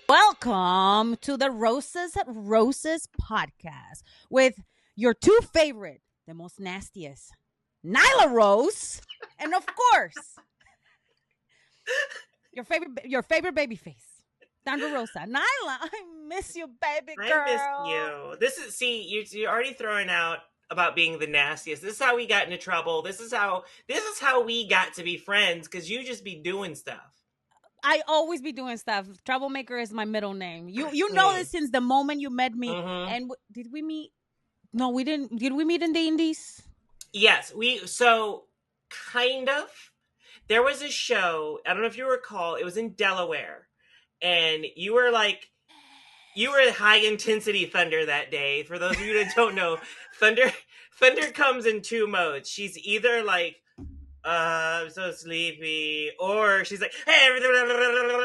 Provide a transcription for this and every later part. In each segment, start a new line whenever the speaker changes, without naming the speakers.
Welcome to the Roses podcast with your two favorite, the most nastiest, Nyla Rose, and of course, your favorite baby face, Thunder Rosa. Nyla, I miss you, baby
I miss
girl.
you. This is you're already throwing out about being the nastiest. This is how we got into trouble. This is how we got to be friends because you just be doing stuff.
I always be doing stuff. Troublemaker is my middle name. You know
Mm.
this since the moment you met me.
Mm-hmm.
And did we meet? No, we didn't. Did we meet in the Indies?
Yes, so kind of. There was a show. I don't know if you recall. It was in Delaware, and you were high intensity Thunder that day. For those of you that don't know, Thunder Thunder comes in two modes. She's either like I'm so sleepy, or she's like, hey,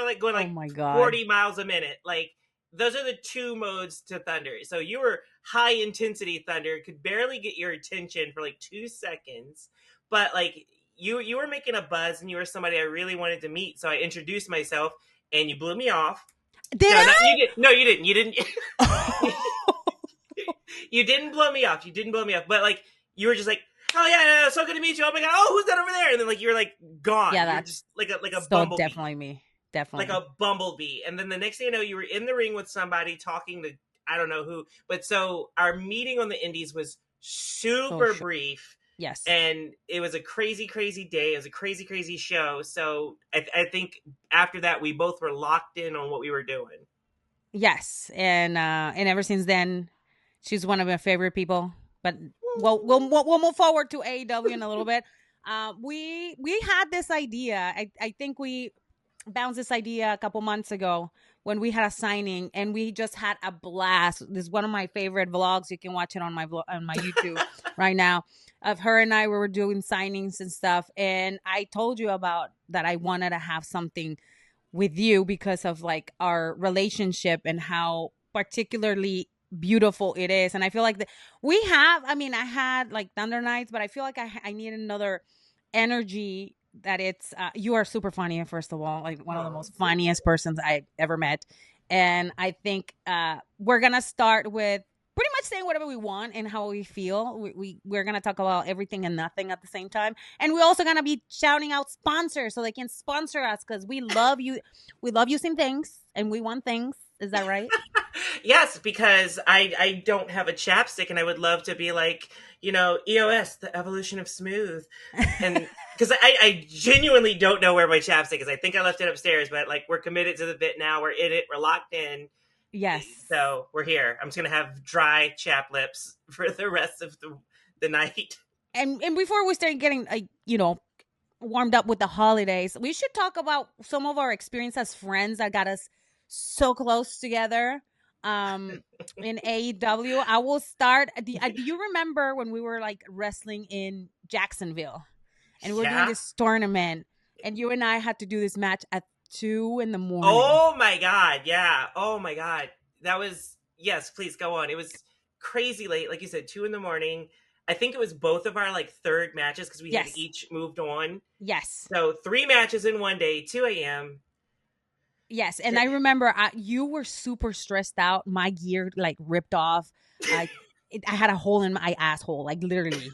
like going
Oh
like
my god.
40 miles a minute. Like those are the two modes to Thunder. So you were high intensity Thunder, could barely get your attention for like 2 seconds, but like you were making a buzz, and you were somebody I really wanted to meet. So I introduced myself, and you blew me off.
Did
No, not
I?
you did. No, you didn't. You didn't. You didn't blow me off. You didn't blow me off. But like you were just like, oh yeah, so good to meet you. Oh my god, oh who's that over there? And then like you were like gone.
Yeah,
You were
that's
just like a
so
bumblebee,
definitely me.
like
Definitely.
a bumblebee. And then the next thing you know, you were in the ring with somebody talking to I don't know who. But so our meeting on the Indies was
So
super
sure.
brief.
Yes.
And it was a crazy, crazy day. It was a crazy, crazy show. So I think after that, we both were locked in on what we were doing.
Yes. And ever since then, she's one of my favorite people. But we'll move forward to AEW in a little bit. We had this idea. I think we bounced this idea a couple months ago when we had a signing, and we just had a blast. This is one of my favorite vlogs. You can watch it on my YouTube right now, of her and I. We were doing signings and stuff, and I told you about that I wanted to have something with you because of like our relationship and how particularly beautiful it is. And I feel like we have, I mean, I had like Thunder Nights, but I feel like I need another energy. That it's you are super funny, first of all, like one of the
Oh,
most funniest persons I ever met. And I think we're gonna start with pretty much saying whatever we want and how we feel. We're gonna talk about everything and nothing at the same time, and we're also gonna be shouting out sponsors so they can sponsor us because we love you. We love using things and we want things. Is that right?
yes, because I don't have a chapstick, and I would love to be like, EOS, the evolution of smooth. And because I genuinely don't know where my chapstick is. I think I left it upstairs, but like we're committed to the bit now. We're in it. We're locked in.
Yes.
So we're here. I'm just going to have dry chap lips for the rest of the night.
And before we start getting warmed up with the holidays, we should talk about some of our experience as friends that got us so close together in AEW. I will start. Do you remember when we were like wrestling in Jacksonville and we were doing
Yeah.
this tournament, and you and I had to do this match at 2 a.m.
Oh my God. Yeah. Oh my God. That was, yes, please go on. It was crazy late. Like you said, 2 a.m. I think it was both of our like third matches because we had
Yes.
each moved on.
Yes.
So 3 matches in one day, 2 a.m.
Yes, and I remember you were super stressed out. My gear like ripped off. I I had a hole in my asshole, like literally.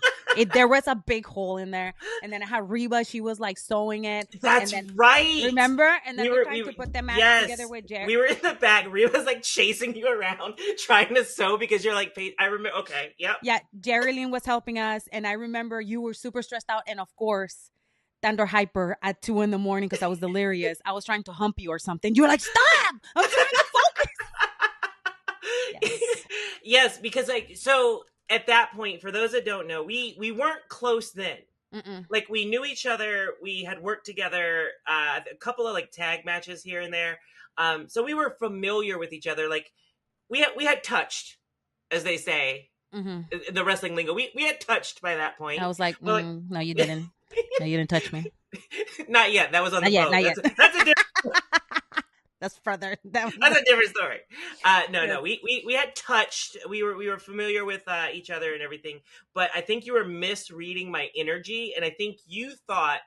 There was a big hole in there, and then I had Reba. She was like sewing it, and
That's
then
right.
remember, and then
We
we're
were,
trying to put them match
yes,
together with Jericho.
we were in the back. Reba was like chasing you around, trying to sew because you're like, I remember. Okay, yep.
Yeah, Geraldine was helping us, and I remember you were super stressed out, and of course, Thunder Hyper at 2 a.m. because I was delirious. I was trying to hump you or something. You were like, "Stop! I'm trying to focus." Yes.
Yes, because like so at that point, for those that don't know, we weren't close then.
Mm-mm.
Like we knew each other. We had worked together, a couple of like tag matches here and there. So we were familiar with each other. Like we had touched, as they say,
Mm-hmm.
in the wrestling lingo. We had touched by that point.
I was like,
But
no, you didn't. No, you didn't touch me.
not yet. That was on
Not
the
yet,
boat.
not yet.
That's a different.
That's further down.
That's a different story. No,
Yes.
no, we had touched. We were familiar with each other and everything. But I think you were misreading my energy, and I think you thought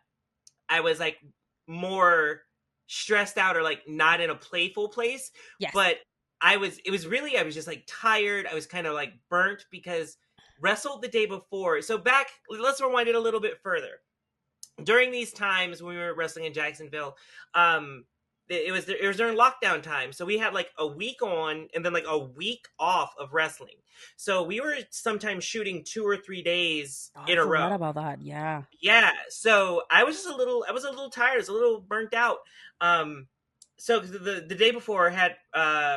I was like more stressed out or like not in a playful place.
Yes.
But I was just like tired. I was kind of like burnt because wrestled the day before. So let's rewind it a little bit further. During these times when we were wrestling in Jacksonville, it was during lockdown time, so we had like a week on and then like a week off of wrestling. So we were sometimes shooting 2 or 3 days in a
I forgot
row.
about that. Yeah.
Yeah, so I was a little tired, I was a little burnt out. So the day before I had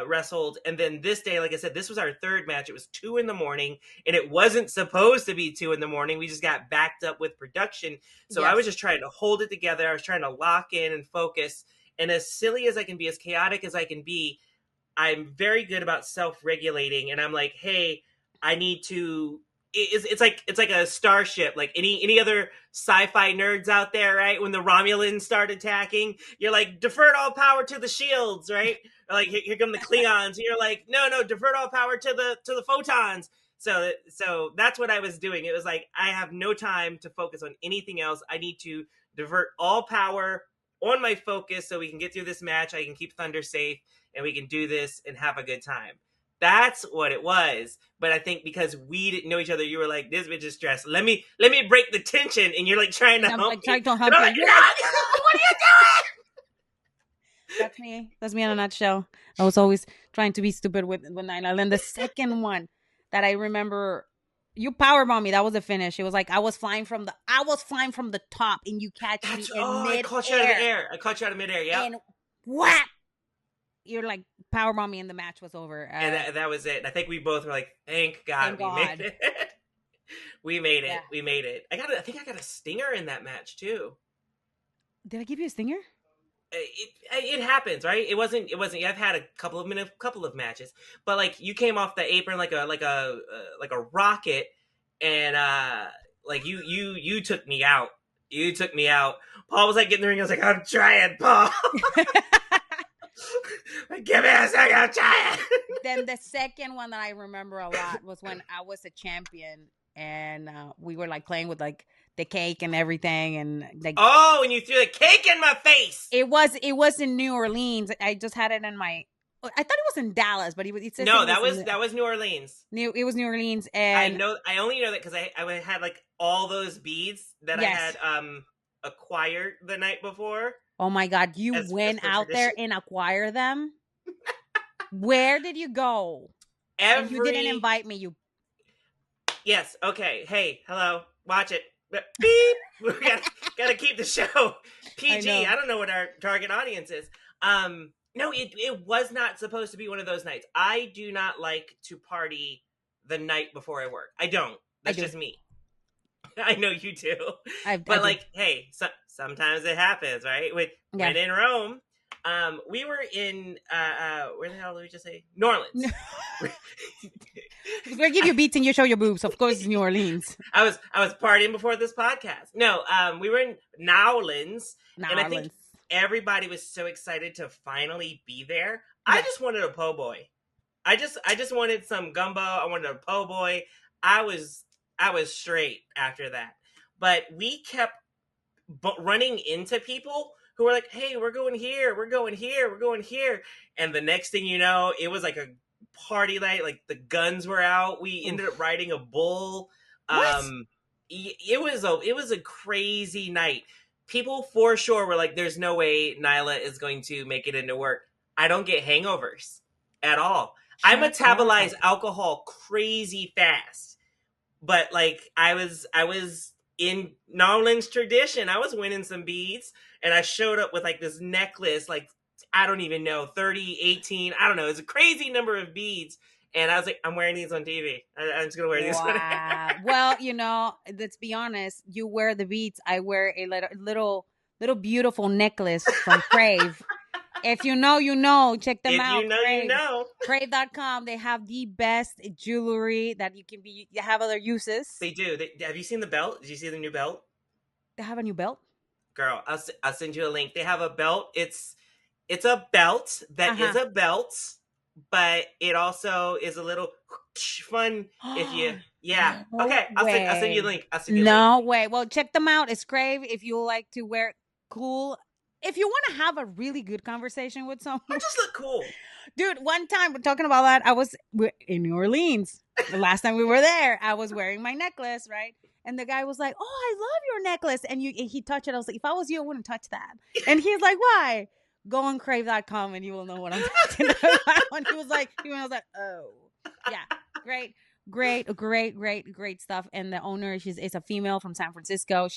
wrestled, and then this day, like I said, this was our third match. It was 2 a.m, and it wasn't supposed to be 2 a.m. We just got backed up with production. So I was just trying to hold it together. I was trying to lock in and focus. And as silly as I can be, as chaotic as I can be, I'm very good about self-regulating. And I'm like, hey, I need to. It's like a starship. Like any other sci-fi nerds out there, right? When the Romulans start attacking, you're like, divert all power to the shields, right? Or like here come the Klingons. And you're like, no, divert all power to the photons. So that's what I was doing. It was like, I have no time to focus on anything else. I need to divert all power on my focus so we can get through this match. I can keep Thunder safe and we can do this and have a good time. That's what it was. But I think because we didn't know each other, you were like, this bitch is stressed. Let me break the tension. And you're like trying to help me.
Trying to help
you.
Like,
what are you doing?
That's me. That's me in a nutshell. I was always trying to be stupid with Nyla. And then the second one that I remember, you powerbombed me. That was the finish. It was like I was flying from the top, and you catch me in mid-air.
I caught you out of the air. I caught you out of midair. Yeah.
And whap! You're like powerbomb me, and the match was over.
And that was it. And I think we both were like, thank God we made it. We made it. Yeah. We made it. I think I got a stinger in that match too.
Did I give you a stinger?
It happens, right? It wasn't. I've had a couple of matches, but like you came off the apron like a rocket, and like you took me out. You took me out. Paul was like getting in the ring. I was like, I'm trying, Paul. Give me a second, I'm trying.
Then the second one that I remember a lot was when I was a champion, and we were like playing with like the cake and everything, and like,
oh, and you threw the cake in my face.
It was in New Orleans. I just had it in my. I thought it was in Dallas, but it said
no. That was New Orleans.
It was New Orleans, and
I only know that because I had like all those beads that I had acquired the night before.
Oh my God! You went out there and acquired them. Where did you go? And you didn't invite me.
Yes. Okay. Hey. Hello. Watch it. Beep. We gotta keep the show PG. I don't know what our target audience is. No, it was not supposed to be one of those nights. I do not like to party the night before I work. I don't. That's just me. I know you do. But like, hey, sometimes it happens, right? When in Rome, we were in where the hell did we just say? New Orleans.
We're gonna give you beats and you show your boobs. Of course, it's New Orleans.
I was partying before this podcast. No, we were in New Orleans, and I think everybody was so excited to finally be there. I just wanted a po' boy. I just wanted some gumbo. I wanted a po' boy. I was straight after that. But we kept running into people who were like, hey, we're going here, we're going here, we're going here. And the next thing you know, it was like a party night. Like the guns were out. We ended up riding a bull. It was a crazy night. People for sure were like, there's no way Nyla is going to make it into work. I don't get hangovers at all. I metabolize alcohol crazy fast. But like I was in New Orleans tradition. I was winning some beads, and I showed up with like this necklace, like I don't even know, 30, 18, I don't know. It's a crazy number of beads. And I was like, I'm wearing these on TV. I'm just going to wear these.
Wow. Well, let's be honest. You wear the beads. I wear a little beautiful necklace from Crave. If you know, you know. Check them out.
If you know,
Crave.
you know.
Crave.com. They have the best jewelry that you have other uses.
They do. Have you seen the belt? Did you see the new belt?
They have a new belt?
Girl, I'll send you a link. They have a belt. It's a belt that is a belt, but it also is a little fun if you okay, I'll send you a link.
No way. Well, check them out. It's Crave if you like to wear cool if you want to have a really good conversation with someone,
I just look cool.
dude. One time, we're talking about that. I was in New Orleans. The last time we were there, I was wearing my necklace, right? And the guy was like, "Oh, I love your necklace." And he touched it. I was like, "If I was you, I wouldn't touch that." And he's like, "Why?" Go on crave.com and you will know what I'm talking about. And he was like, "Oh, yeah, great stuff." And the owner, is a female from San Francisco.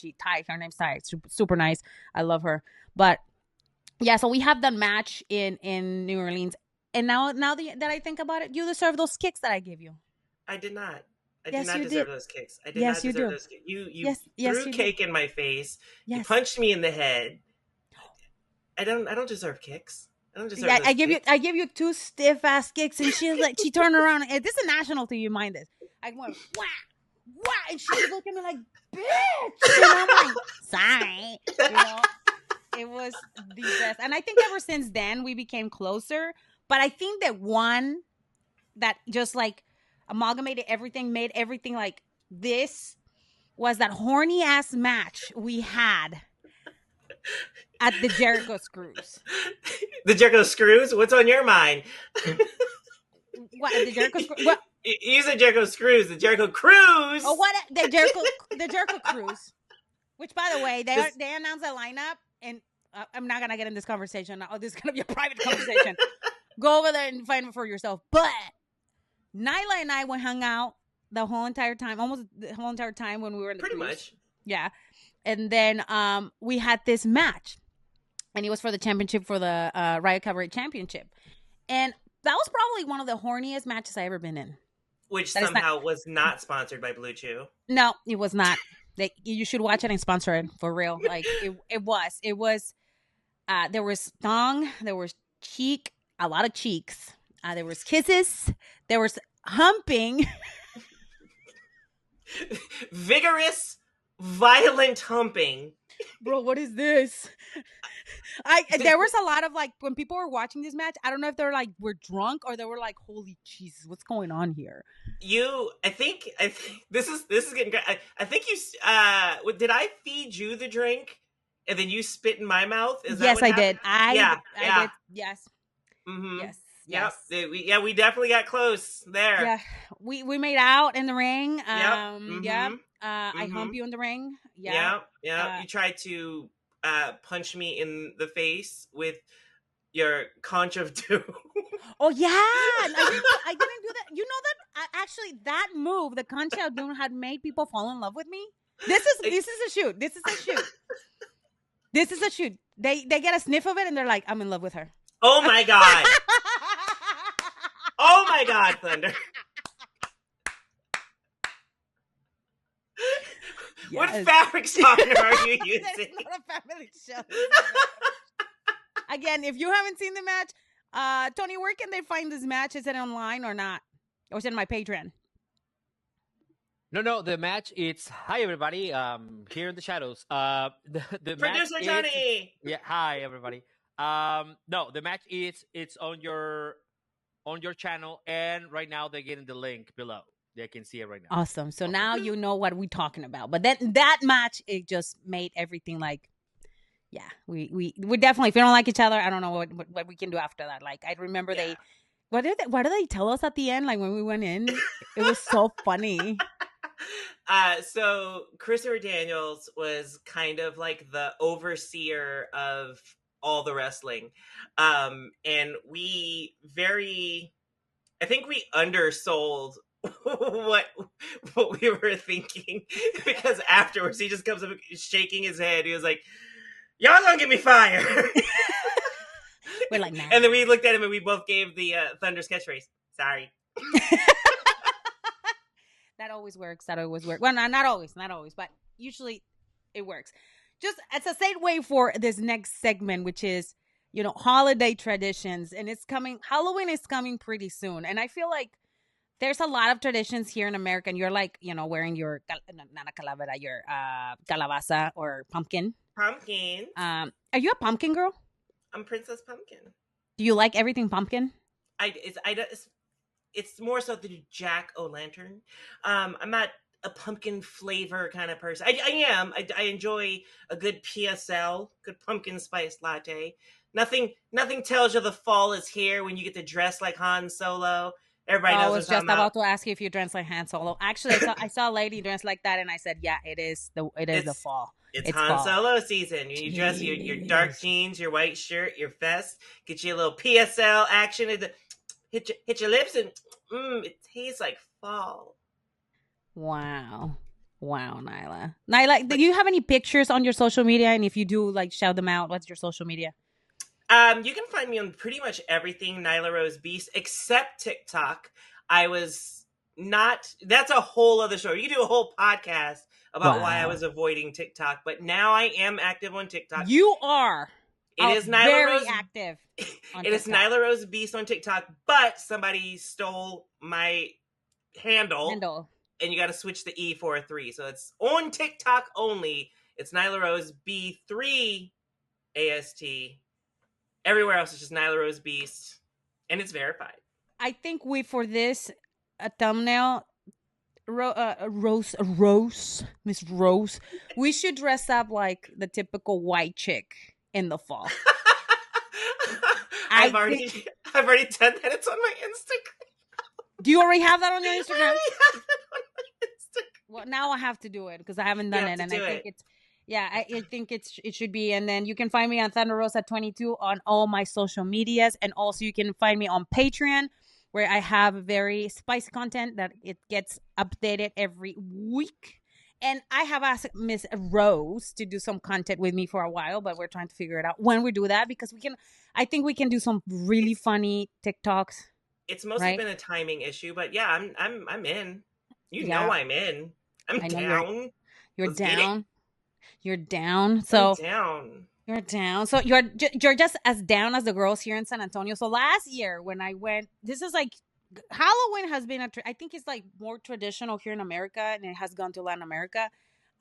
Her name's Ty. Super nice. I love her. But yeah, so we have that match in New Orleans. And now that I think about it, you deserve those kicks that I gave you.
I did not. I
Yes,
did not
you
deserve
did.
those kicks. I did
Yes,
not
you
deserve
do.
those kicks. You
Yes,
threw
you
cake
do.
in my face. You
Yes.
punched me in the head. I don't deserve kicks. I don't deserve
Yeah,
those kicks.
I give you two stiff ass kicks, and she turned around. And this is national TV, mind this. I went wah wah, and she was looking at me like, bitch, and I'm like, sorry, it was the best. And I think ever since then we became closer. But I think that one that just like amalgamated everything, made everything like this, was that horny ass match we had at the Jericho Screws.
The Jericho Screws? What's on your mind?
What, the Jericho Screws? What?
You said Jericho Screws. The Jericho Cruise.
Oh, what? The Jericho Cruise. Which, by the way, they announced a lineup, and I'm not gonna get in this conversation. Oh, this is gonna be a private conversation. Go over there and find it for yourself. But Nyla and I went hung out the whole entire time, almost the whole entire time when we were in the
Pretty
cruise.
much.
Yeah. And then we had this match, and it was for the championship, for the Riot Cabaret Championship. And that was probably one of the horniest matches I ever been in.
Which
That is
somehow was not sponsored by Blue Chew.
No, it was not. You should watch it and sponsor it for real. Like it was. There was thong, there was cheek, a lot of cheeks. There was kisses, there was humping.
Vigorous, violent humping.
Bro, what is this? There was a lot of like, when people were watching this match, I don't know if they're like, were drunk, or they were like, holy Jesus, what's going on here?
I think this is getting great. I think you did I feed you the drink and then you spit in my mouth? Is
Yes,
that what
I
happened?
did. I did. Yes.
Mm-hmm.
Yes.
Yep.
Yes.
We definitely got close there.
Yeah. We made out in the ring.
Yep.
Yeah. I hump you in the ring. Yeah.
Yeah. You tried to punch me in the face with your conch of doom.
Oh yeah, I didn't do that. You know that actually that move, the conch of doom, had made people fall in love with me. This is a shoot. This is a shoot. This is a shoot. They get a sniff of it and they're like, I'm in love with her.
Oh my god. Oh my god, Thunder. Yes. What fabric softener are you using?
It's not a family show. Again, if you haven't seen the match, Tony, where can they find this match? Is it online or not? Or is it on my Patreon?
No, the match, it's hi everybody. Here in the shadows. The
Producer
match
Tony.
Yeah, hi everybody. No, the match it's on your channel, and right now they're getting the link below. They can see it right now.
Awesome. So now you know what we're talking about. But then that match, it just made everything like, yeah, we definitely, if we don't like each other, I don't know what we can do after that. Like, I remember what did they tell us at the end? Like when we went in, it was so funny.
So Christopher Daniels was kind of like the overseer of all the wrestling. And I think we undersold what we were thinking, because afterwards he just comes up shaking his head. He was like, y'all gonna get me fired.
We're like, nah.
And then we looked at him and we both gave the Thunder's catchphrase. Sorry.
That always works. Well, not always, but usually it works. Just as a segue for this next segment, which is, holiday traditions, and it's coming. Halloween is coming pretty soon, and I feel like there's a lot of traditions here in America. And you're like, wearing your not a calavera, your calabaza or pumpkin.
Pumpkin.
Are you a pumpkin girl?
I'm Princess Pumpkin.
Do you like everything pumpkin?
It's more so the Jack-o'-lantern. I'm not a pumpkin flavor kind of person. I am. I enjoy a good PSL, good pumpkin spice latte. Nothing tells you the fall is here when you get to dress like Han Solo. Everybody knows
I
what
was
I'm
just
talking about.
about to ask you if you dress like Han Solo. Actually, I saw a lady dressed like that, and I said, "Yeah, it is the fall.
It's Han
fall.
Solo season. You dress your dark jeans, your white shirt, your vest. Get you a little PSL action. Hit your lips, and it tastes like fall.
Wow, Nyla, do you have any pictures on your social media? And if you do, like, shout them out. What's your social media?
You can find me on pretty much everything Nyla Rose Beast except TikTok. I was not. That's a whole other story. You can do a whole podcast about why I was avoiding TikTok, but now I am active on TikTok.
You are.
It is Nyla
very
Rose,
active.
It is Nyla Rose Beast on TikTok, but somebody stole my handle. And you got to switch the E for a 3. So it's on TikTok only. It's Nyla Rose B3 AST. Everywhere else is just Nyla Rose Beast. And it's verified.
I think for this thumbnail, Miss Rose, we should dress up like the typical white chick in the fall.
I've already done that. It's on my Instagram.
Do you already have that on your Instagram? Well, now I have to do it because I haven't done it, and I think it's I think it should be. And then you can find me on ThunderRosa 22 on all my social medias, and also you can find me on Patreon, where I have very spicy content that it gets updated every week. And I have asked Miss Rose to do some content with me for a while, but we're trying to figure it out when we do that, because I think we can do some really funny TikToks.
It's mostly been a timing issue, but yeah, I'm in. You know I'm in. I'm down.
You're down. You're down. So
I'm down.
You're down. So you're just as down as the girls here in San Antonio. So last year when I went, this is like Halloween has been I think it's like more traditional here in America, and it has gone to Latin America.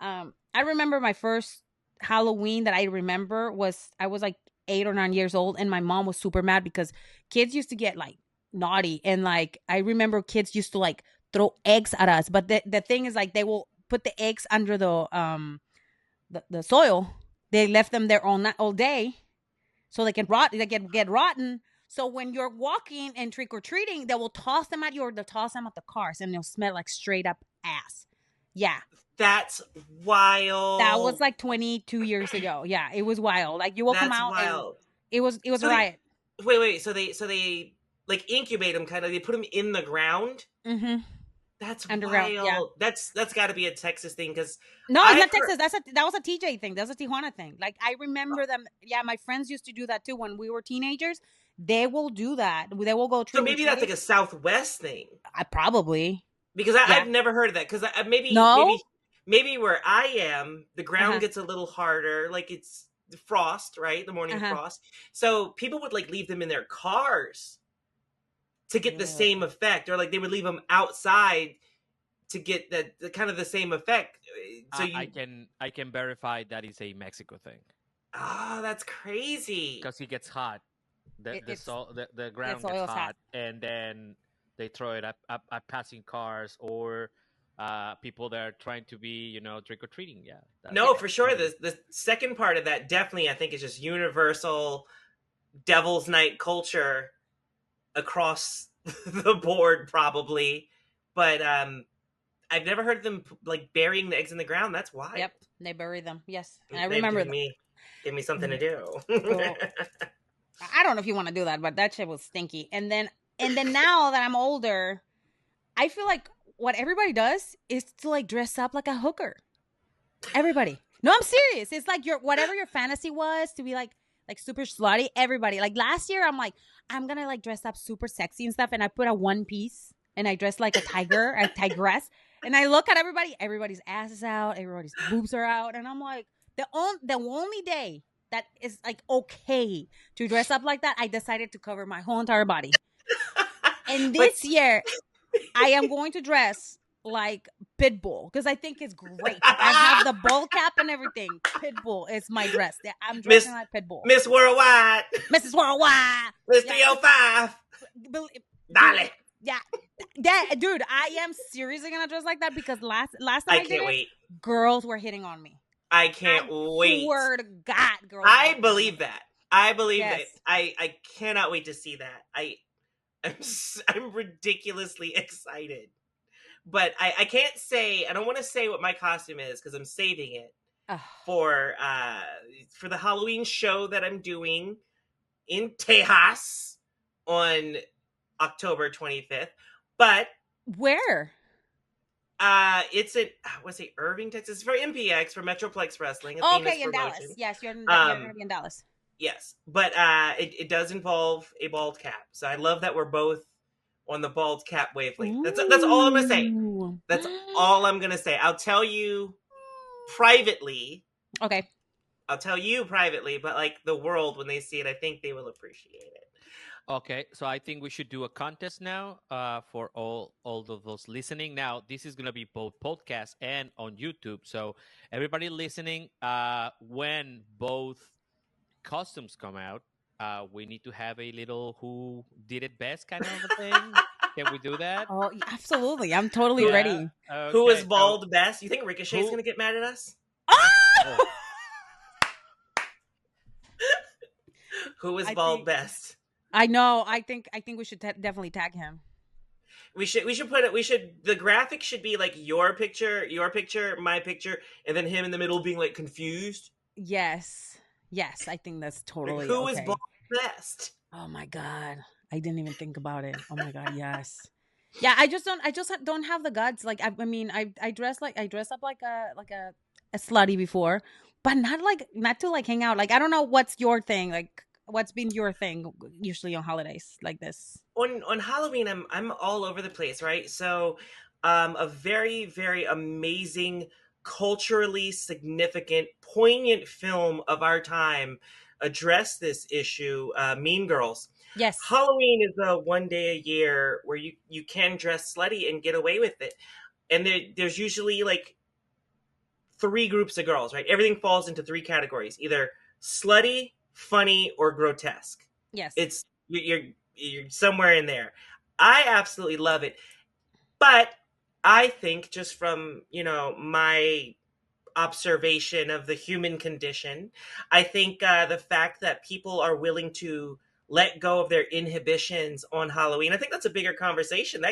I remember my first Halloween that I remember I was like 8 or 9 years old, and my mom was super mad because kids used to get like naughty, and like I remember kids used to like throw eggs at us, but the thing is, like, they will put the eggs under the soil. They left them there all day so they can rot. They get rotten. So when you're walking and trick or treating, they will toss them at you, or they'll toss them at the cars, and they'll smell like straight up ass. Yeah,
that's wild.
That was like 22 years ago. Yeah, it was wild. Like, you will come out, wild. And it was a riot.
Wait. So they like incubate them, kind of. They put them in the ground.
Mm-hmm.
That's underground. Wild. Yeah. That's got to be a Texas thing, because
no, it's not Texas. That was a TJ thing. That was a Tijuana thing. Like, I remember them. Yeah, my friends used to do that too when we were teenagers. They will do that. They will go.
So maybe that's like a Southwest thing.
Probably,
because I've never heard of that. Because maybe where I am, the ground gets a little harder. Like, it's the frost, right? The morning frost. So people would like leave them in their cars to get the same effect, or like they would leave them outside to get the kind of the same effect. So
I can verify that is a Mexico thing.
Oh, that's crazy.
Because it gets hot. The ground gets hot, and then they throw it up at passing cars or people that are trying to be, trick or treating. Yeah.
No, for sure. The second part of that definitely, I think, is just universal Devil's Night culture across the board, probably. But I've never heard them like burying the eggs in the ground. That's wild.
Yep, they bury them. Yes, and I remember
give me something to do.
I don't know if you want to do that, but that shit was stinky. And then now that I'm older, I feel like what everybody does is to like dress up like a hooker. Everybody. No, I'm serious. It's like whatever your fantasy was to be like super slutty. Everybody. Like last year, I'm like, I'm gonna like dress up super sexy and stuff, and I put a one piece and I dress like a tigress, and I look at everybody's ass is out, everybody's boobs are out, and I'm like, the only day that is like okay to dress up like that, I decided to cover my whole entire body. And this year, I am going to dress like Pitbull because I think it's great. I have the bowl cap and everything. Pitbull is my dress. I'm dressing like Pitbull.
Miss Worldwide.
Mrs. Worldwide.
Miss 305. Dale.
Yeah, dude, I am seriously gonna dress like that because last time I did it,
wait.
girls were hitting on me.
I can't wait.
Swear to God, girls.
I believe that. I believe that.
Yes.
I cannot wait to see that. I'm ridiculously excited. But I can't say, I don't want to say what my costume is because I'm saving it for the Halloween show that I'm doing in Tejas on October 25th. But
where?
It's in Irving, Texas, for MPX, for Metroplex Wrestling.
Okay, in Dallas. Yes, you're gonna be in Dallas.
Yes, but it does involve a bald cap. So I love that we're both on the bald cap wavelength. That's all I'm gonna say. That's all I'm gonna say. I'll tell you privately.
Okay.
I'll tell you privately, but like the world, when they see it, I think they will appreciate it.
Okay, so I think we should do a contest now for all of those listening. Now, this is going to be both podcast and on YouTube. So everybody listening, when both costumes come out, we need to have a little who did it best kind of a thing. Can we do that?
Oh, absolutely. I'm totally ready.
Okay. Who was bald best? You think Ricochet's going to get mad at us?
Oh!
Who was bald best?
I know. I think we should definitely tag him.
We should put it. The graphic should be like your picture, my picture, and then him in the middle being like confused.
Yes. I think that's totally
like, who was bald best?
Oh my God, I didn't even think about it. Oh my God, yes. Yeah, I just don't have the guts. Like I dress up like a slutty before, but not to like hang out. Like I don't know what's your thing. Like what's been your thing usually on holidays like this?
On Halloween, I'm all over the place, right? So, a very, very amazing, culturally significant, poignant film of our time addressed this issue. Mean Girls.
Yes.
Halloween is the one day a year where you can dress slutty and get away with it, and there's usually like 3 groups of girls, right? Everything falls into 3 categories: either slutty, funny, or grotesque.
Yes.
It's you're somewhere in there. I absolutely love it. But I think just from, my observation of the human condition, I think the fact that people are willing to let go of their inhibitions on Halloween, I think that's a bigger conversation.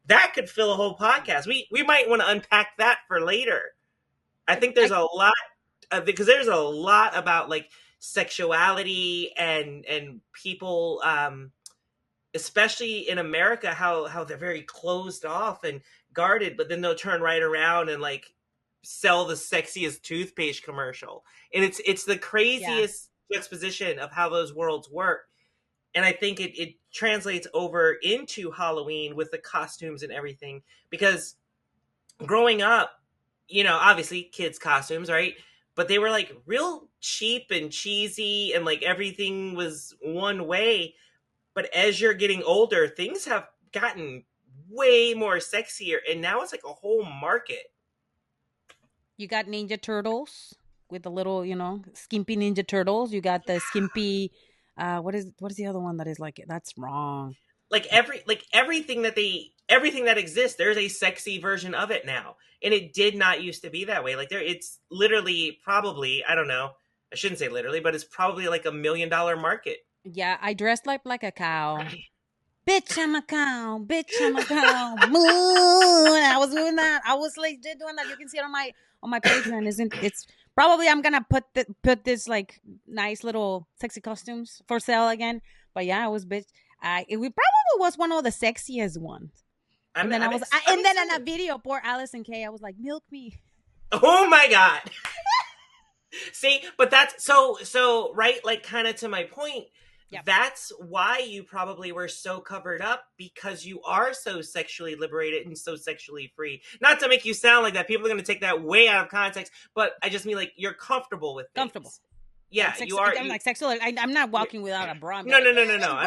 That could fill a whole podcast. We might want to unpack that for later. I think there's a lot because there's a lot about like sexuality and people, especially in America, how they're very closed off and guarded, but then they'll turn right around and like sell the sexiest toothpaste commercial, and it's the craziest juxtaposition of how those worlds work. And I think it translates over into Halloween with the costumes and everything, because growing up, obviously kids' costumes, right? But they were like real cheap and cheesy, and like everything was one way. But as you're getting older, things have gotten way more sexier, and now it's like a whole market.
You got Ninja Turtles with the little, skimpy Ninja Turtles. You got the skimpy. What is the other one that is like it? That's wrong.
Like everything that exists, there's a sexy version of it now, and it did not used to be that way. Like it's literally probably, I don't know, I shouldn't say literally, but it's probably like $1 million market.
Yeah, I dressed like a cow. Bitch, I'm a cow. Bitch, I'm a cow. Moon. I was doing that. I was like doing that. You can see it on my Patreon. It's probably I'm gonna put this like nice little sexy costumes for sale again. But yeah, it was bitch. It probably was one of the sexiest ones. And then in a video, poor Allison Kay, I was like, milk me.
Oh my God. See, but that's so right, like kind of to my point. Yep. That's why you probably were so covered up, because you are so sexually liberated and so sexually free. Not to make you sound like that. People are going to take that way out of context, but I just mean like you're comfortable with things.
Comfortable.
Yeah,
you are. I'm like sexual. I'm not walking without a bra. No.
I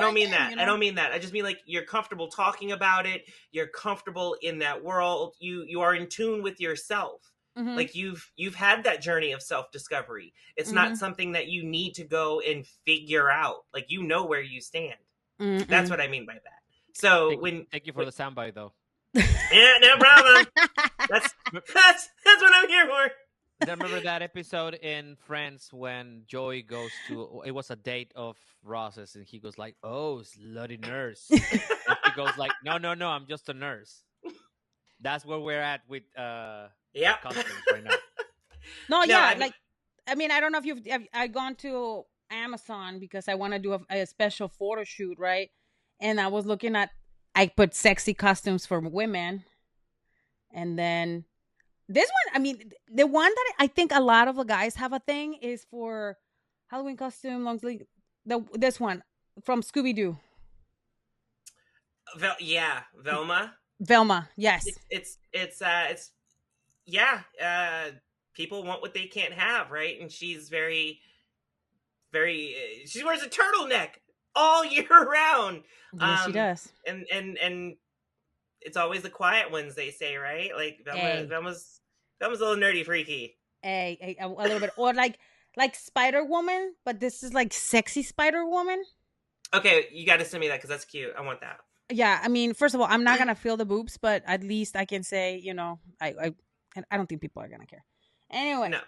don't mean that. I don't mean that. I just mean like you're comfortable talking about it. You're comfortable in that world. You are in tune with yourself. Mm-hmm. Like you've had that journey of self-discovery. It's not something that you need to go and figure out. Like where you stand. Mm-hmm. That's what I mean by that. So
thank you for the soundbite, though.
yeah, no problem. That's what I'm here for.
Remember that episode in Friends when Joey goes to, it was a date of Ross's, and he goes like, "Oh, slutty nurse," and she goes like, "No, no, no, I'm just a nurse." That's where we're at with
Yeah.
costumes right now.
No, yeah, I mean, I don't know if I've gone to Amazon because I want to do a special photo shoot, right? And I was looking at, I put sexy costumes for women, and then this one, I mean, the one that I think a lot of the guys have a thing is for Halloween costume, long sleeve. This one from Scooby Doo.
Velma.
Velma, yes.
It's yeah. People want what they can't have, right? And she's very, very. She wears a turtleneck all year round.
Yes, she does.
And it's always the quiet ones, they say, right? Like Velma's a little nerdy, freaky.
A little bit, or like Spider Woman, but this is like sexy Spider Woman.
Okay, you got to send me that because that's cute. I want that.
Yeah, I mean, first of all, I'm not gonna feel the boobs, but at least I can say, you know, I don't think people are gonna care. Anyway,
no.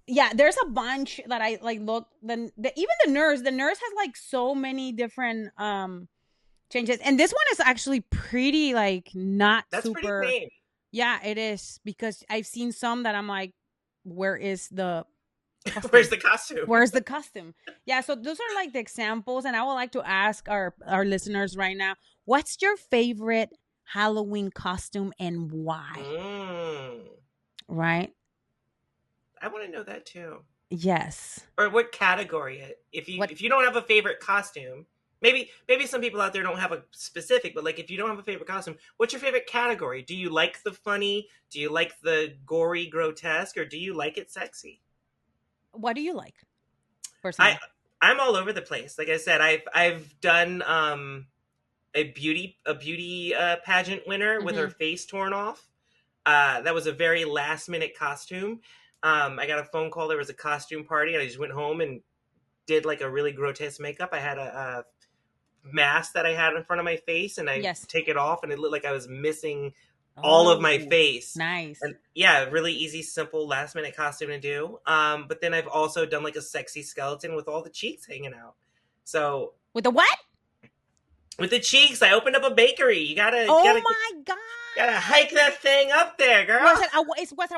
Yeah, there's a bunch that I like. Look, even the nurse has like so many different changes, and this one is actually pretty like not
that's
super.
Pretty tame.
Yeah, it is, because I've seen some that I'm like, where is the
costume? Where's the costume?
Where's the costume? Yeah, so those are like the examples, and I would like to ask our listeners right now, what's your favorite Halloween costume and why? Right?
I want to know that too.
Yes.
Or what category? If you don't have a favorite costume, maybe some people out there don't have a specific, but like if you don't have a favorite costume, what's your favorite category? Do you like the funny? Do you like the gory, grotesque, or do you like it sexy?
What do you like? Personally,
I'm all over the place. Like I said, I've done a beauty pageant winner with her face torn off. That was a very last minute costume. I got a phone call. There was a costume party, and I just went home and did like a really grotesque makeup. I had a mask that I had in front of my face, and I take it off, and it looked like I was missing all of my face.
Nice.
And yeah, really easy, simple, last minute costume to do. But then I've also done like a sexy skeleton with all the cheeks hanging out. So
with the what?
With the cheeks, I opened up a bakery. You gotta.
My God!
Gotta hike that thing up there, girl.
Was it a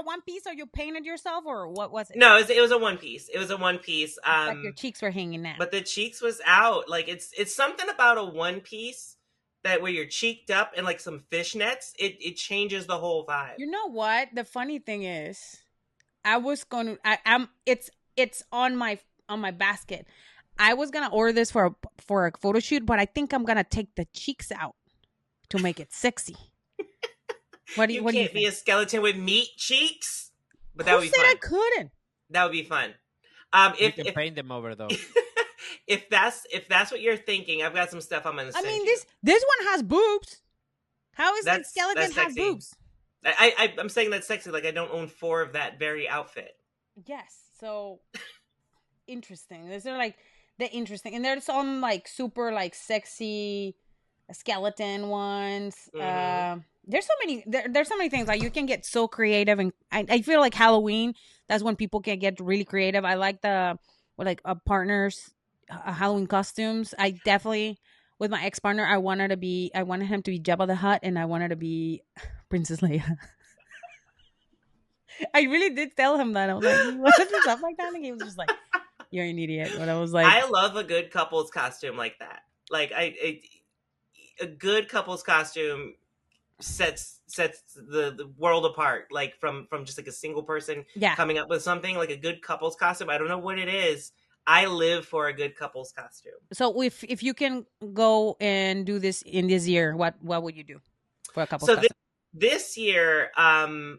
one piece, or you painted yourself, or what was it?
No, it was a one piece. It was a one piece.
But your cheeks were hanging out.
But the cheeks was out. Like it's something about a one piece that where you're cheeked up and like some fishnets, it changes the whole vibe.
You know what? The funny thing is, it's on my basket. I was gonna order this for a photo shoot, but I think I'm gonna take the cheeks out to make it sexy.
What do you think? Be a skeleton with meat cheeks, but that would be fun.
Who said I couldn't?
That would be fun.
You can paint them over though.
If that's what you're thinking, I've got some stuff I'm gonna send you.
This one has boobs. How is that skeleton has boobs?
I'm saying that's sexy. Like I don't own 4 of that very outfit.
Yes. So interesting. These are like the interesting, and there's some like super like sexy skeleton ones. There's so many. There's so many things. Like you can get so creative, and I feel like Halloween. That's when people can get really creative. I like partners. Halloween costumes. I definitely, with my ex-partner, I wanted him to be Jabba the Hutt, and I wanted to be Princess Leia. I really did tell him that. I was like, "What is stuff like that?" And he was just like, "You're an idiot." But I was like,
I love a good couple's costume like that. Like a good couple's costume sets the world apart. Like from just like a single person coming up with something. Like a good couple's costume. I don't know what it is. I live for a good couple's costume. So
if you can go and do this in this year, what would you do for a couple's costume?
This year, my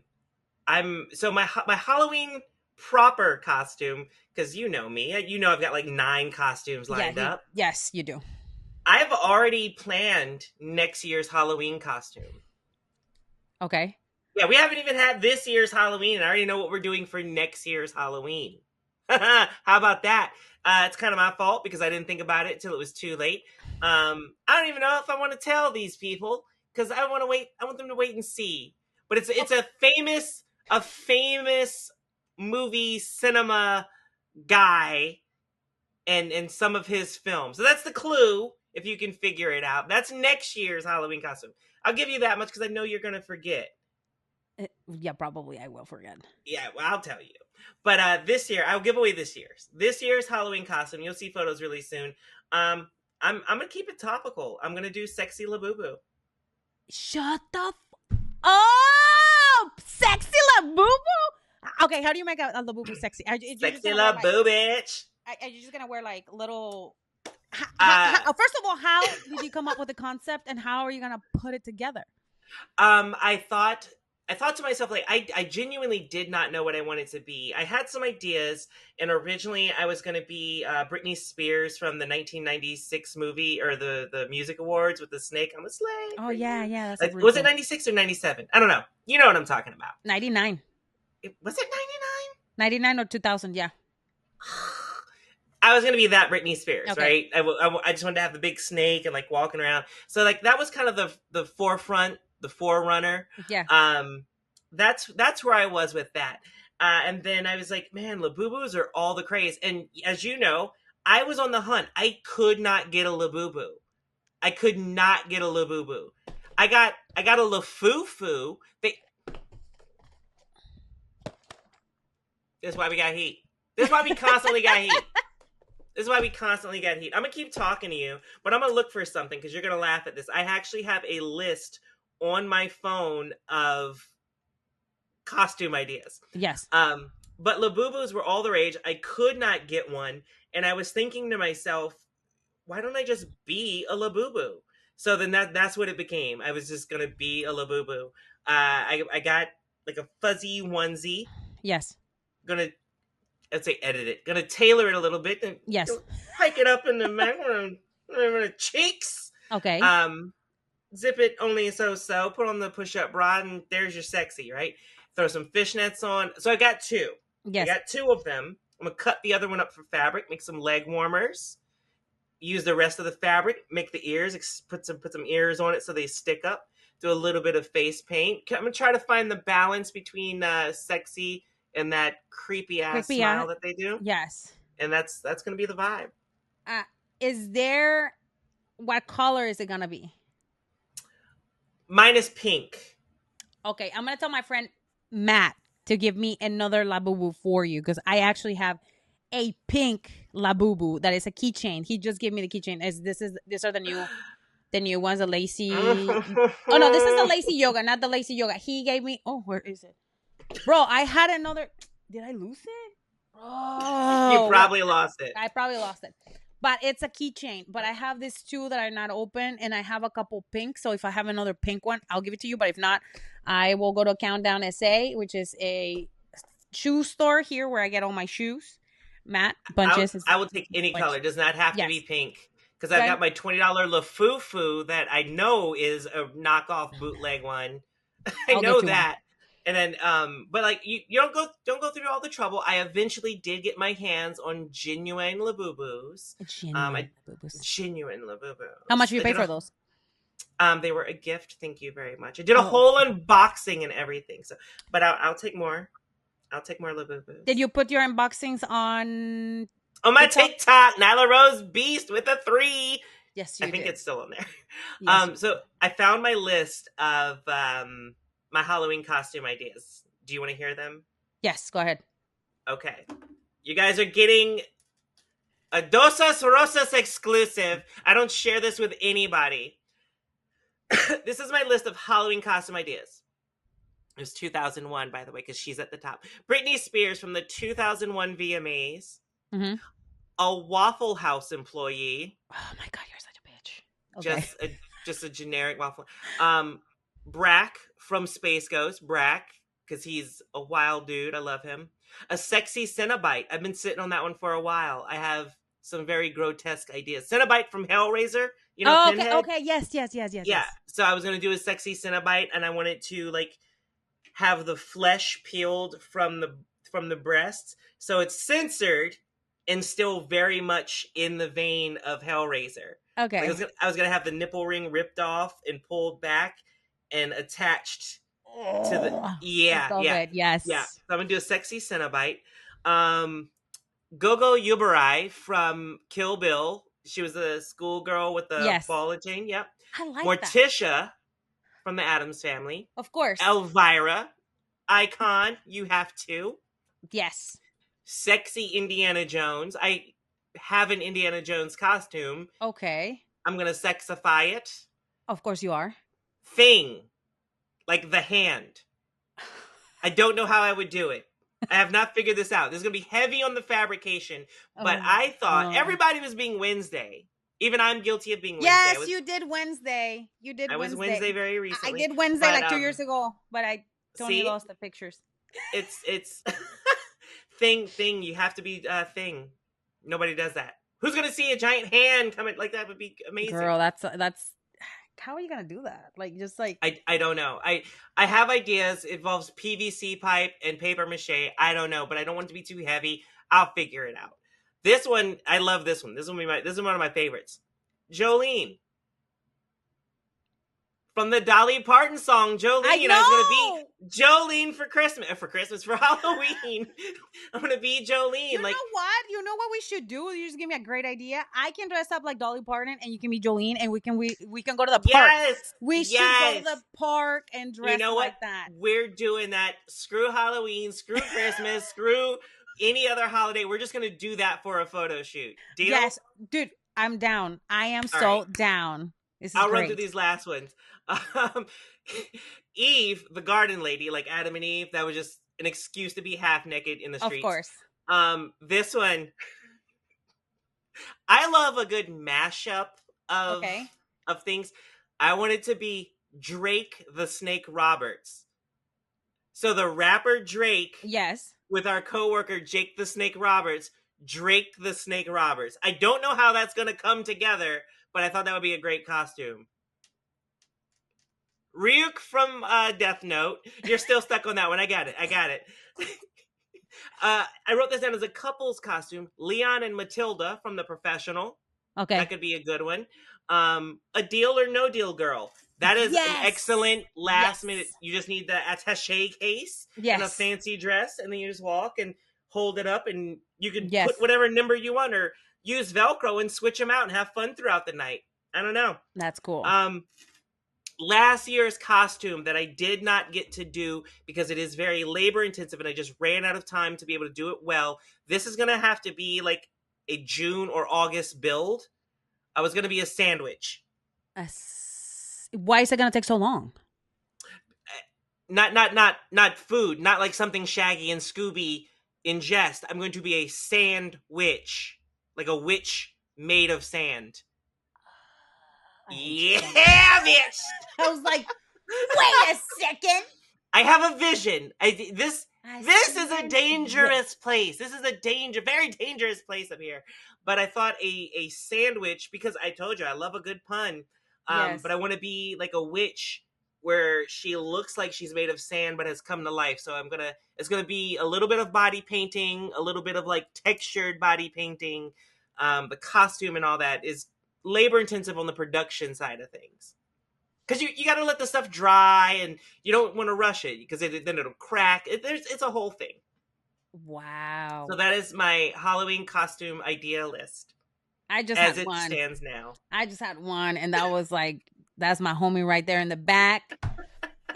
Halloween proper costume, because you know me, I've got like 9 costumes lined up.
Yes, you do.
I've already planned next year's Halloween costume.
Okay.
Yeah, we haven't even had this year's Halloween, and I already know what we're doing for next year's Halloween. How about that? It's kind of my fault because I didn't think about it till it was too late. I don't even know if I want to tell these people because I want to wait. I want them to wait and see. But it's a famous movie cinema guy and some of his films. So that's the clue. If you can figure it out, that's next year's Halloween costume. I'll give you that much because I know you're gonna forget.
Yeah, probably I will forget.
Yeah, well, I'll tell you. But this year, I'll give away this year's Halloween costume. You'll see photos really soon. I'm gonna keep it topical. I'm gonna do sexy Labubu.
Shut the up, sexy Labubu. Okay, how do you make a Labubu sexy?
Sexy Labubu, bitch.
Are you just gonna wear like little? First of all, how did you come up with the concept, and how are you gonna put it together?
I thought to myself, like, I genuinely did not know what I wanted to be. I had some ideas, and originally I was going to be Britney Spears from the 1996 movie, or the music awards with the snake on the sleigh.
Oh, yeah, that's
like, was it 96 or 97? I don't know. You know what I'm talking about.
99.
Was it 99?
99 or 2000, yeah.
I was going to be that Britney Spears,
okay.
right? I just wanted to have the big snake and, like, walking around. So, like, that was kind of the forefront, the forerunner.
Yeah.
That's where I was with that. And then I was like, man, Labubus are all the craze. And as you know, I was on the hunt. I could not get a Labubu. I got a Lafufu. This is why we got heat. This is why we constantly got heat. I'm going to keep talking to you, but I'm going to look for something because you're going to laugh at this. I actually have a list on my phone of costume ideas.
Yes.
But Labubus were all the rage. I could not get one. And I was thinking to myself, why don't I just be a Labubu? So then that's what it became. I was just going to be a Labubu. I got like a fuzzy onesie.
Yes.
I'd say edit it. Gonna tailor it a little bit. And
yes.
Hike it up in the cheeks.
Okay.
Zip it only so. Put on the push-up bra, and there's your sexy, right? Throw some fishnets on. So I got two.
Yes.
I got two of them. I'm gonna cut the other one up for fabric. Make some leg warmers. Use the rest of the fabric. Make the ears. Put some ears on it so they stick up. Do a little bit of face paint. I'm gonna try to find the balance between sexy and that creepy ass smile that they do.
Yes.
And that's gonna be the vibe.
What color is it gonna be?
Mine is pink.
Okay, I'm gonna tell my friend Matt to give me another Labubu for you because I actually have a pink Labubu that is a keychain. He just gave me the keychain. These are the new ones, the lacy. Oh no, this is the lacy yoga, not the lacy yoga. He gave me. Oh, where is it? Bro, I had another. Did I lose it? Oh,
you probably lost it.
I probably lost it. But it's a keychain. But I have these two that are not open, and I have a couple pink. So if I have another pink one, I'll give it to you. But if not, I will go to Countdown SA, which is a shoe store here where I get all my shoes. Matt, bunches.
I will take any color. It does not have to be pink. Because I've got my $20 Lafufu that I know is a knockoff bootleg one. I know that. And then, but like you don't go through all the trouble. I eventually did get my hands on genuine Labubus. Genuine Labubus.
How much did you pay for those?
They were a gift. Thank you very much. I did a whole unboxing and everything. So, but I'll take more. I'll take more Labubus.
Did you put your unboxings on
my TikTok? Nyla Rose Beast with a 3.
Yes, you did.
I think it's still on there.
Yes,
so I found my list of my Halloween costume ideas. Do you want to hear them?
Yes, go ahead.
Okay. You guys are getting a Dosas Rosas exclusive. I don't share this with anybody. This is my list of Halloween costume ideas. It was 2001, by the way, because she's at the top. Britney Spears from the 2001 VMAs.
Mm-hmm.
A Waffle House employee.
Oh my God, you're such a bitch.
Okay. Just a generic waffle. Brack from Space Ghost. Brack, because he's a wild dude. I love him. A sexy Cenobite. I've been sitting on that one for a while. I have some very grotesque ideas. Cenobite from Hellraiser. You know, Pinhead?
Okay. Yes.
Yeah. So I was going to do a sexy Cenobite, and I wanted to, like, have the flesh peeled from from the breasts, so it's censored and still very much in the vein of Hellraiser.
Okay.
Like I was gonna have the nipple ring ripped off and pulled back and attached to the
It's all good. Yes.
yeah. So I'm gonna do a sexy Cenobite. Gogo Yubarai from Kill Bill. She was a schoolgirl with the
Yes.
ball and chain. Yep.
I like that.
Morticia from the Addams Family.
Of course.
Elvira. Icon. You have to.
Yes.
Sexy Indiana Jones. I have an Indiana Jones costume.
Okay.
I'm going to sexify it.
Of course you are.
Thing. Like the hand. I don't know how I would do it. I have not figured this out. This is going to be heavy on the fabrication. But I thought everybody was being Wednesday. Even I'm guilty of being Wednesday.
Yes, you did Wednesday.
I was Wednesday very recently.
I did Wednesday like 2 years ago, but I totally lost the pictures.
It's thing. You have to be thing. Nobody does that. Who's going to see a giant hand coming like that? Would be amazing.
Girl, that's how are you gonna do that? Like, just like
I don't know. I have ideas. It involves PVC pipe and paper mache. I don't know, but I don't want it to be too heavy. I'll figure it out. This one, I love this one. This is one of my favorites. Jolene. From the Dolly Parton song, Jolene. I was going to be Jolene for Halloween. I'm going to be Jolene.
You know what? You know what we should do? You just gave me a great idea. I can dress up like Dolly Parton, and you can be Jolene, and we can go to the park.
Yes,
we should go to the park and dress like that.
We're doing that. Screw Halloween. Screw Christmas. Screw any other holiday. We're just going to do that for a photo shoot. Deal?
Yes, dude. I'm down. I am so down.
I'll run through these last ones. Eve, the garden lady, like Adam and Eve, that was just an excuse to be half naked in the streets.
Of course.
This one, I love a good mashup of things. I want it to be Drake the Snake Roberts. So the rapper Drake,
yes,
with our coworker Jake the Snake Roberts, Drake the Snake Roberts. I don't know how that's going to come together, but I thought that would be a great costume. Ryuk from Death Note. You're still stuck on that one. I got it. I wrote this down as a couple's costume. Leon and Matilda from The Professional.
Okay.
That could be a good one. A Deal or No Deal Girl. That is an excellent last minute. You just need the attaché case and a fancy dress, and then you just walk and hold it up, and you can put whatever number you want, or use Velcro and switch them out and have fun throughout the night. I don't know.
That's cool.
Last year's costume that I did not get to do because it is very labor intensive and I just ran out of time to be able to do it well. This is going to have to be like a June or August build. I was going to be a sandwich.
Why is it going to take so long?
Not food, not like something Shaggy and Scooby ingest. I'm going to be a sandwich, like a witch made of sand. Yeah, bitch!
I was like, wait a second.
I have a vision. This is a dangerous place. This is a very dangerous place up here. But I thought a sandwich, because I told you I love a good pun. But I want to be like a witch where she looks like she's made of sand but has come to life. So it's gonna be a little bit of body painting, a little bit of like textured body painting. The costume and all that is labor intensive on the production side of things, because you got to let the stuff dry and you don't want to rush it because then it'll crack. It's a whole thing.
Wow.
So that is my Halloween costume idea list.
I just
as
had
it
one.
stands now.
I just had one, and that was like, that's my homie right there in the back.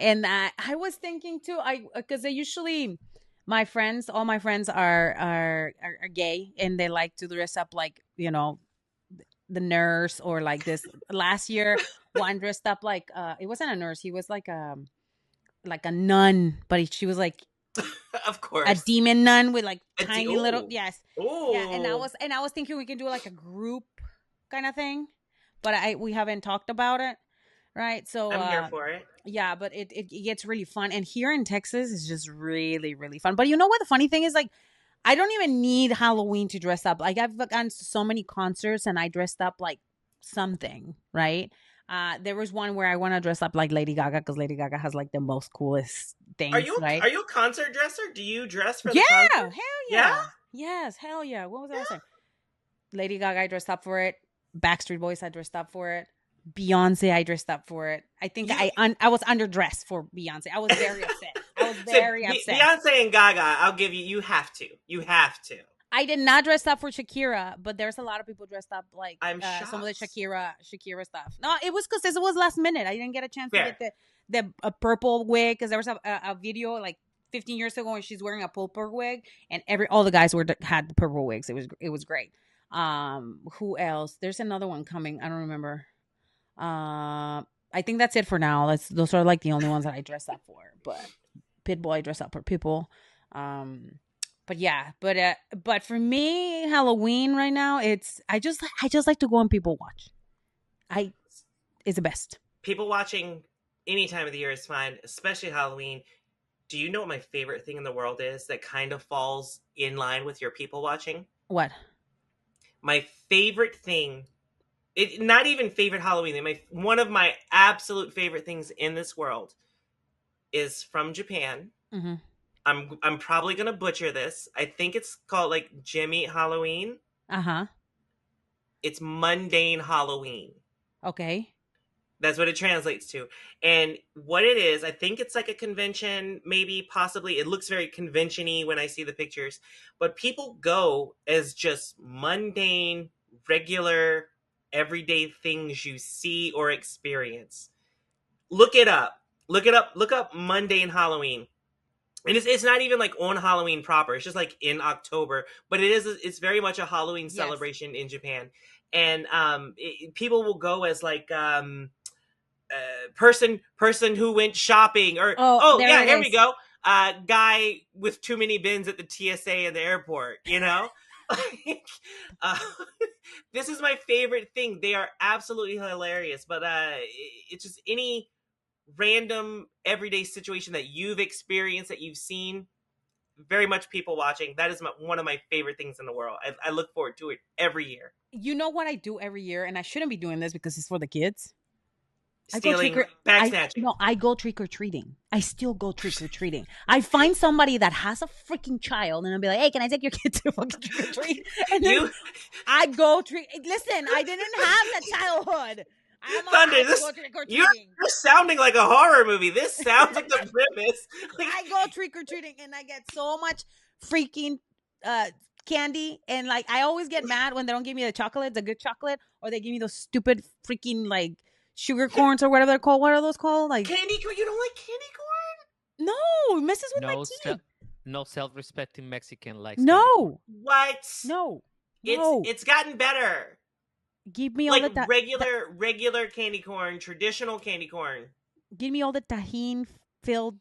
And I was thinking too, because they usually, all my friends are gay, and they like to dress up like, the nurse, or like this. Last year, one dressed up like it wasn't a nurse. He was like a nun, but she was like,
of course,
a demon nun with like tiny little
Ooh.
Yeah. And I was thinking we can do like a group kind of thing, but we haven't talked about it, right? So
I'm here for it.
Yeah, but it gets really fun, and here in Texas it's just really, really fun. But you know what? The funny thing is, like, I don't even need Halloween to dress up. Like, I've gone to so many concerts and I dressed up like something, right? There was one where I want to dress up like Lady Gaga because Lady Gaga has like the most coolest things, right?
Are you a concert dresser? Do you dress for the
Yeah,
concert?
hell yeah. Yes, hell yeah. What was I saying? Lady Gaga, I dressed up for it. Backstreet Boys, I dressed up for it. Beyonce, I dressed up for it. I think I was underdressed for Beyonce. I was very upset. I was very upset.
Beyonce and Gaga, I'll give you. You have to. You have to.
I did not dress up for Shakira, but there's a lot of people dressed up like some of the Shakira stuff. No, it was because it was last minute. I didn't get a chance to get the purple wig because there was a video like 15 years ago when she's wearing a purple wig, and all the guys had the purple wigs. It was great. Who else? There's another one coming. I don't remember. I think that's it for now. Those are like the only ones that I dress up for. But Pitbull, I dress up for Pitbull. But yeah, but for me, Halloween right now, I just like to go and people watch. It's the best.
People watching any time of the year is fine, especially Halloween. Do you know what my favorite thing in the world is that kind of falls in line with your people watching?
What?
My favorite thing, not even favorite Halloween, one of my absolute favorite things in this world is from Japan.
Mm-hmm.
I'm probably gonna butcher this. I think it's called like Jimmy Halloween. It's mundane Halloween.
Okay.
That's what it translates to. And what it is, I think it's like a convention, maybe, possibly. It looks very convention-y when I see the pictures. But people go as just mundane, regular, everyday things you see or experience. Look it up. Look up mundane Halloween. And it's not even like on Halloween proper. It's just like in October. But it's very much a Halloween celebration in Japan. And people will go as like... person who went shopping, or here we go, guy with too many bins at the TSA in the airport, you know. This is my favorite thing. They are absolutely hilarious, but it's just any random everyday situation that you've experienced, that you've seen. Very much people watching. That is one of my favorite things in the world. I look forward to it every year.
You know what I do every year, and I shouldn't be doing this because it's for the kids.
Stealing, bag snatching.
I go trick-or-treating. I still go trick-or-treating. I find somebody that has a freaking child, and I'll be like, hey, can I take your kid to fucking trick-or-treat? And then I go trick. Listen, I didn't have that childhood.
Thunder, you're sounding like a horror movie. This sounds like the premise.
I go trick-or-treating, and I get so much freaking candy, and like I always get mad when they don't give me the good chocolate, or they give me those stupid freaking like sugar corns or whatever they're called. What are those called? Like
candy corn? You don't like candy corn?
No, it messes with my teeth.
No self-respecting Mexican likes.
No.
What?
No.
It's gotten better.
Give me all the
regular candy corn, traditional candy corn.
Give me all the tahini-filled,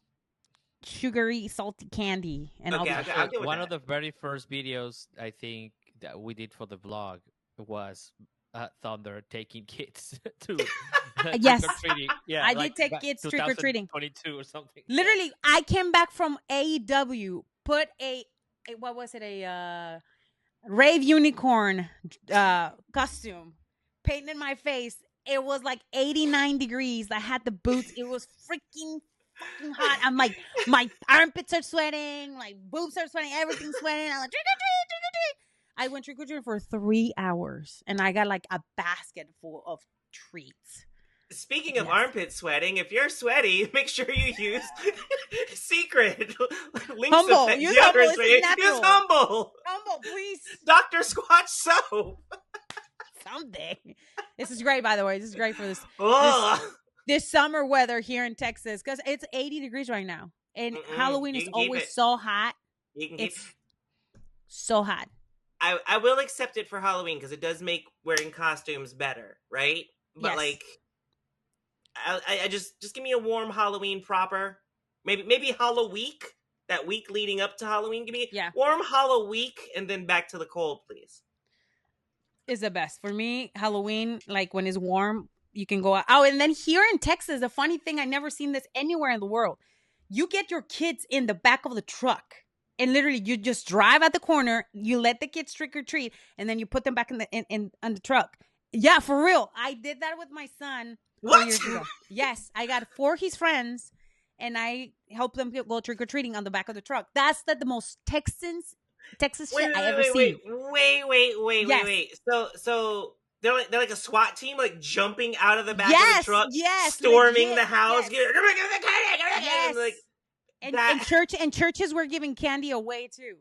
sugary, salty candy, and
I'll do
one of the very first videos I think that we did for the vlog was Thunder taking kids to trick-or-treating. Yeah,
I did take kids trick-or-treating.
22 or something.
Literally, I came back from AEW, put a rave unicorn costume, painted my face. It was like 89 degrees. I had the boots. It was freaking fucking hot. I'm like, my armpits are sweating, my boobs are sweating, everything's sweating. I'm like, trick-or-treat, trick-or-treat. I went trick-or-treating for 3 hours, and I got like a basket full of treats.
Speaking of armpit sweating, if you're sweaty, make sure you use secret
Humble. Use Humble.
Use Humble.
Humble, please.
Dr. Squatch soap.
Someday. This is great, by the way. This is great for this summer weather here in Texas, because it's 80 degrees right now, and Halloween is always so hot. It's so hot.
I will accept it for Halloween because it does make wearing costumes better, right? But like, I just give me a warm Halloween proper. Maybe Halloween, that week leading up to Halloween. Give me warm Halloween, and then back to the cold, please.
Is the best for me. Halloween, like when it's warm, you can go out. Oh, and then here in Texas, the funny thing, I never seen this anywhere in the world. You get your kids in the back of the truck. And literally, you just drive at the corner, you let the kids trick or treat, and then you put them back in the truck. Yeah, for real. I did that with my son
What?
4 years ago. Yes, I got 4 his friends, and I helped them go trick or treating on the back of the truck. That's the most Texas shit I ever seen.
Wait. So they're like a SWAT team, like jumping out of the back of the truck,
yes,
storming
legit,
the house,
yes.
and like
And
that.
churches were giving candy away too.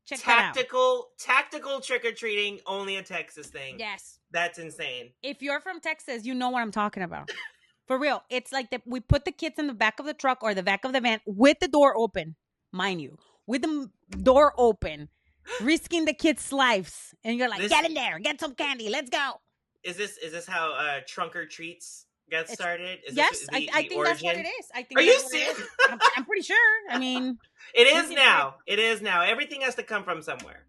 Check that out.
Tactical trick or treating, only a Texas thing.
Yes.
That's insane.
If you're from Texas, you know what I'm talking about. For real. It's like we put the kids in the back of the truck or the back of the van with the door open, mind you, with the door open, risking the kids' lives. And you're like, get in there, get some candy, let's go.
Is this how Trunk or Treats got started?
Yes, I think that's what it is. I think.
Are you serious?
I'm pretty sure. I mean,
it is now. It is now. Everything has to come from somewhere.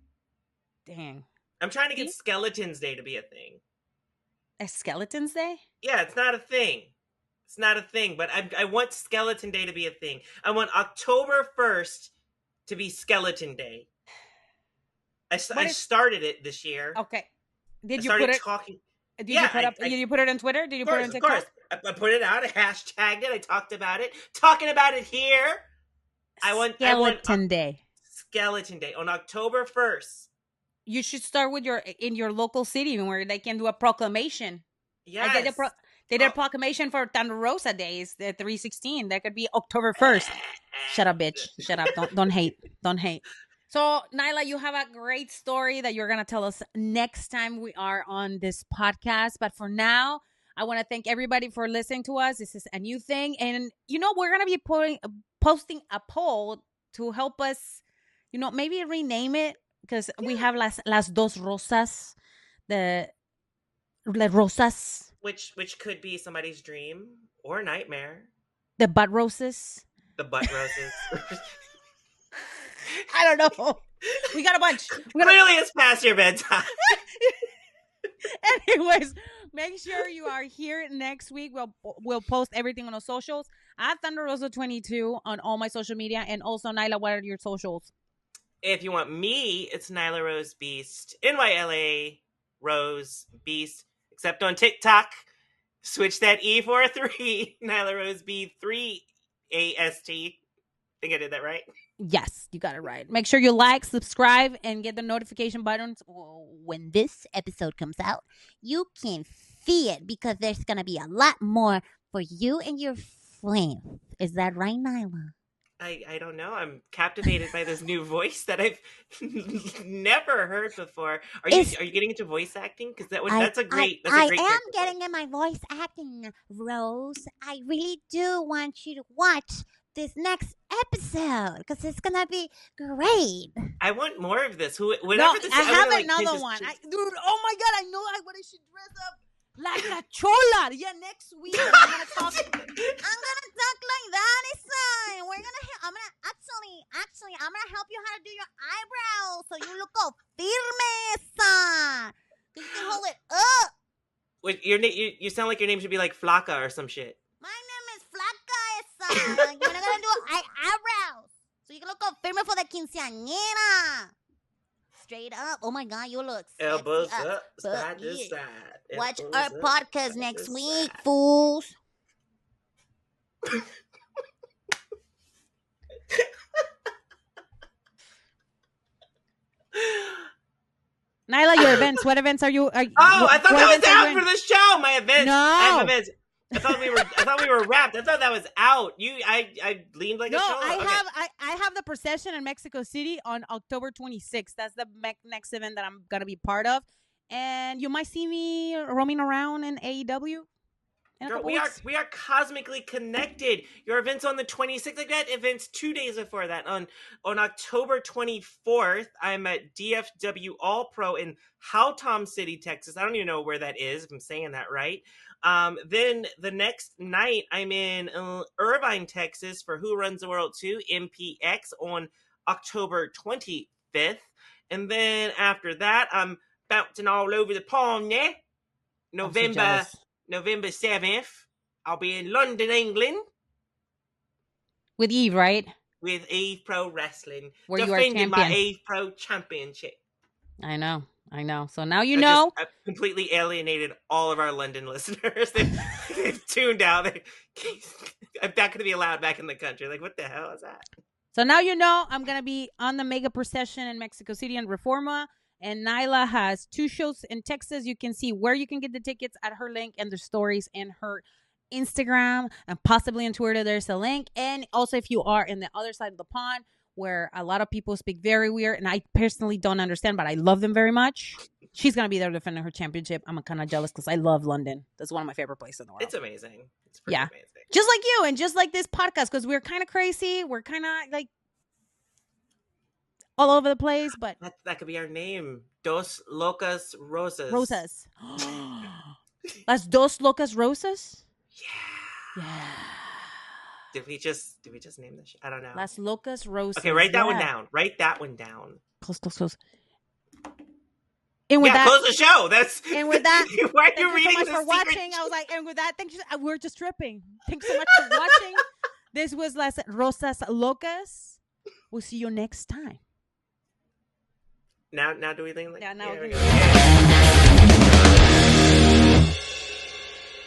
Dang.
I'm trying to get Skeletons Day to be a thing.
A Skeletons Day?
Yeah, it's not a thing. It's not a thing, but I want Skeleton Day to be a thing. I want October 1st to be Skeleton Day. I started it this year.
Okay. Did you put it on Twitter? Did you put it on TikTok?
Of course. I put it out. I hashtagged it. I talked about it. Talking about it here.
Skeleton Day.
Skeleton Day on October 1st.
You should start with in your local city where they can do a proclamation.
Yes.
They did a proclamation for Thunder Rosa Days, the 316. That could be October 1st. Shut up, bitch. Shut up. Don't hate. Don't hate. So, Nyla, you have a great story that you're going to tell us next time we are on this podcast. But for now, I want to thank everybody for listening to us. This is a new thing. And, we're going to be posting a poll to help us, maybe rename it. Because we have las dos rosas, the rosas.
Which could be somebody's dream or nightmare.
The butt roses.
The butt roses.
I don't know. We got a bunch.
Clearly it's past your bedtime.
Anyways, make sure you are here next week. We'll post everything on our socials. At ThunderRosa22 on all my social media. And also, Nyla, what are your socials?
If you want me, it's Nyla Rose Beast. NYLA Rose Beast. Except on TikTok. Switch that E for a 3. Nyla Rose B3 AST. Think I did that right?
Yes, you got it right. Make sure you like, subscribe, and get the notification buttons when this episode comes out. You can see it because there's going to be a lot more for you and your friends. Is that right, Nyla?
I don't know. I'm captivated by this new voice that I've never heard before. Are you getting into voice acting? Because that's a great.
I am getting in my voice acting, Rose. I really do want you to watch this next episode because it's gonna be great.
I want more of this.
I have another one. Dude, oh my God, I know what I should dress up. Like a chola. Yeah, next week I'm gonna talk like that.
I'm gonna help you how to do your eyebrows so you look all firme. You can hold it up.
Wait, you sound like your name should be like Flaca or some shit.
My name is Flaca. You're not gonna do eyebrows so you can look all firme for the quinceañera. Straight up. Oh my God, you look sexy.
Elbows up, side to side.
Watch our podcast next week, fools.
Nyla, your events. What events are you?
I thought that was out for the show. My events.
No.
I have events. I thought we were wrapped. I thought that was out. I leaned like a show.
I have the procession in Mexico City on October 26th. That's the next event that I'm gonna be part of, and you might see me roaming around in AEW.
Girl, we are cosmically connected. Your event's on the 26th. I got events 2 days before that. On October 24th, I'm at DFW All Pro in Houghton City, Texas. I don't even know where that is, if I'm saying that right. Then the next night, I'm in Irvine, Texas for Who Runs the World 2, MPX, on October 25th. And then after that, I'm bouncing all over the pond, yeah? November 7th, I'll be in London, England.
With Eve, right?
With Eve Pro Wrestling.
Where you are champion.
Defending my Eve Pro Championship.
I know. I know. So now you know.
I've completely alienated all of our London listeners. They've tuned out. I'm not going to be allowed back in the country. Like, what the hell is that?
So now you know I'm going to be on the mega procession in Mexico City and Reforma. And Nyla has 2 shows in Texas. You can see where you can get the tickets at her link and the stories in her Instagram and possibly on Twitter. There's a link. And also if you are in the other side of the pond where a lot of people speak very weird and I personally don't understand, but I love them very much. She's going to be there defending her championship. I'm kind of jealous because I love London. That's one of my favorite places in the world.
It's amazing. It's pretty amazing.
Just like you and just like this podcast because we're kind of crazy. We're kind of like all over the place, but
that could be our name. Dos Locas Rosas.
Rosas. Las Dos Locas Rosas?
Yeah.
Yeah.
Did we just name this? I don't know.
Las Locas Rosas.
Okay, write that one down. Write that one down.
Close. And with that,
close the show.
And with that,
why are you
thank
reading
you so much for watching. I was like, and with that, we're just tripping. Thanks so much for watching. This was Las Rosas Locas. We'll see you next time.
Now do we think?
Yeah, now.
Yeah,